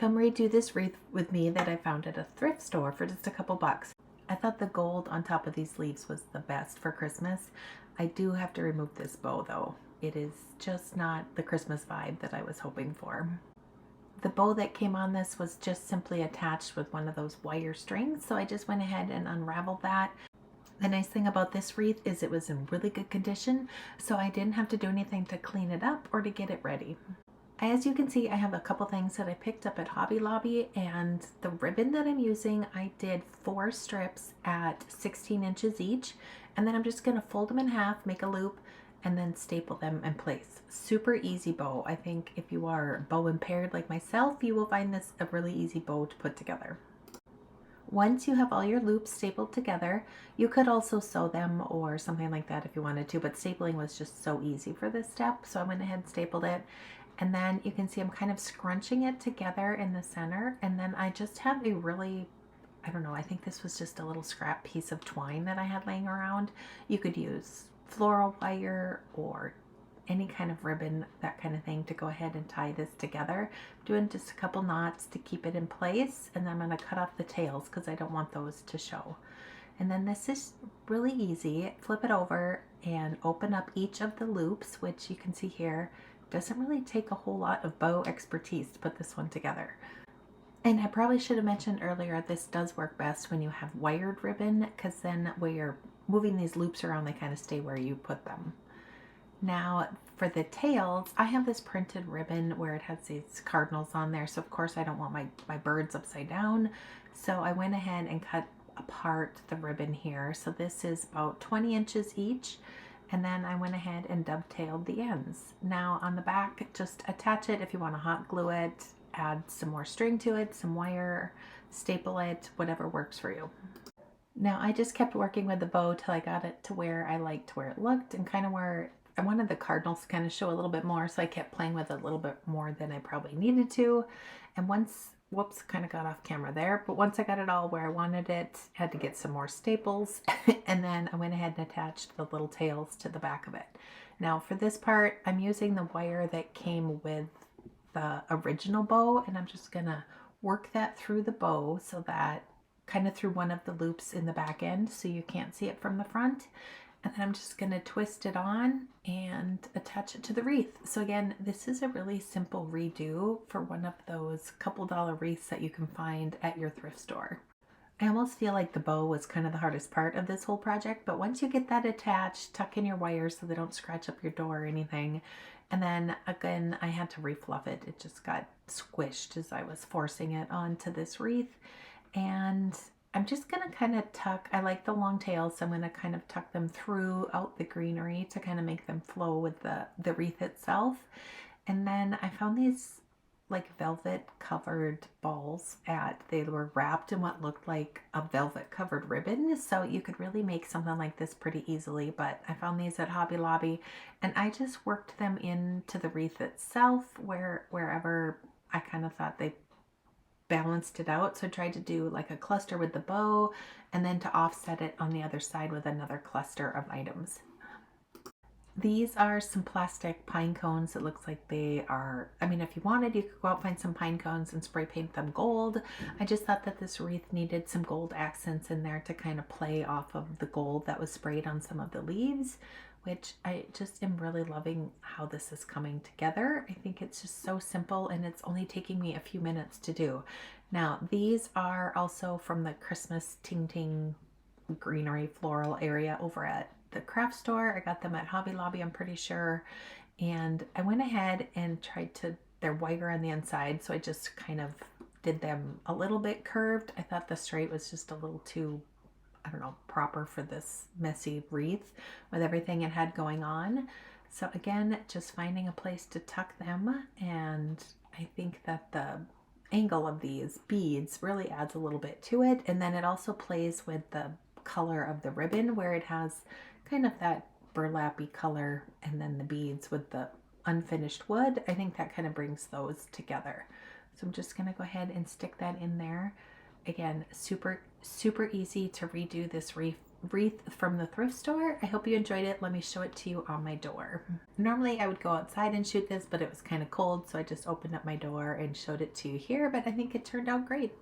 come redo this wreath with me that I found at a thrift store for just a couple bucks. I thought the gold on top of these leaves was the best for Christmas. I do have to remove this bow though. It is just not the Christmas vibe that I was hoping for. The bow that came on this was just simply attached with one of those wire strings, so I just went ahead and unraveled that. The nice thing about this wreath is it was in really good condition, so I didn't have to do anything to clean it up or to get it ready. As you can see, I have a couple things that I picked up at Hobby Lobby, and the ribbon that I'm using, I did 4 strips at 16 inches each, and then I'm just going to fold them in half, make a loop, and then staple them in place. Super easy bow. I think if you are bow impaired like myself, you will find this a really easy bow to put together. Once you have all your loops stapled together, you could also sew them or something like that if you wanted to, but stapling was just so easy for this step, so I went ahead and stapled it. And then you can see I'm kind of scrunching it together in the center, and then I just have a really, I don't know, I think this was just a little scrap piece of twine that I had laying around. You could use floral wire or any kind of ribbon, that kind of thing, to go ahead and tie this together. I'm doing just a couple knots to keep it in place, and then I'm going to cut off the tails because I don't want those to show. And then this is really easy. Flip it over and open up each of the loops, which you can see here. Doesn't really take a whole lot of bow expertise to put this one together. And I probably should have mentioned earlier, this does work best when you have wired ribbon, because then where you're moving these loops around, they kind of stay where you put them. Now for the tails, I have this printed ribbon where it has these cardinals on there, so of course I don't want my birds upside down, so I went ahead and cut apart the ribbon here. So this is about 20 inches each, and then I went ahead and dovetailed the ends. Now on the back, just attach it if you want to hot glue it, add some more string to it, some wire, staple it, whatever works for you. Now I just kept working with the bow till I got it to where I liked where it looked, and kind of where I wanted the cardinals to kind of show a little bit more, so I kept playing with it a little bit more than I probably needed to. And once, whoops, kind of got off camera there, but once I got it all where I wanted it, I had to get some more staples, and then I went ahead and attached the little tails to the back of it. Now for this part, I'm using the wire that came with the original bow, and I'm just gonna work that through the bow, so that kind of through one of the loops in the back end, so you can't see it from the front. And then I'm just going to twist it on and attach it to the wreath. So again, this is a really simple redo for one of those couple dollar wreaths that you can find at your thrift store. I almost feel like the bow was kind of the hardest part of this whole project, but once you get that attached, tuck in your wires so they don't scratch up your door or anything. And then again, I had to refluff it. It just got squished as I was forcing it onto this wreath. And I'm just going to kind of tuck, I like the long tails, so I'm going to kind of tuck them throughout the greenery to kind of make them flow with the wreath itself. And then I found these like velvet covered balls they were wrapped in what looked like a velvet covered ribbon. So you could really make something like this pretty easily, but I found these at Hobby Lobby, and I just worked them into the wreath itself wherever I kind of thought they balanced it out. So I tried to do like a cluster with the bow, and then to offset it on the other side with another cluster of items. These are some plastic pine cones. It looks like they are, I mean, if you wanted, you could go out and find some pine cones and spray paint them gold. I just thought that this wreath needed some gold accents in there to kind of play off of the gold that was sprayed on some of the leaves, which I just am really loving how this is coming together. I think it's just so simple, and it's only taking me a few minutes to do. Now, these are also from the Christmas Ting Ting greenery floral area over at the craft store. I got them at Hobby Lobby, I'm pretty sure. And I went ahead and tried to, they're wider on the inside, so I just kind of did them a little bit curved. I thought the straight was just a little too, I don't know, proper for this messy wreath with everything it had going on. So again, just finding a place to tuck them, and I think that the angle of these beads really adds a little bit to it, and then it also plays with the color of the ribbon where it has kind of that burlappy color, and then the beads with the unfinished wood. I think that kind of brings those together. So I'm just going to go ahead and stick that in there. Again, super easy to redo this wreath wreath from the thrift store. I hope you enjoyed it. Let me show it to you on my door. Normally I would go outside and shoot this, but it was kind of cold, so I just opened up my door and showed it to you here, but I think it turned out great.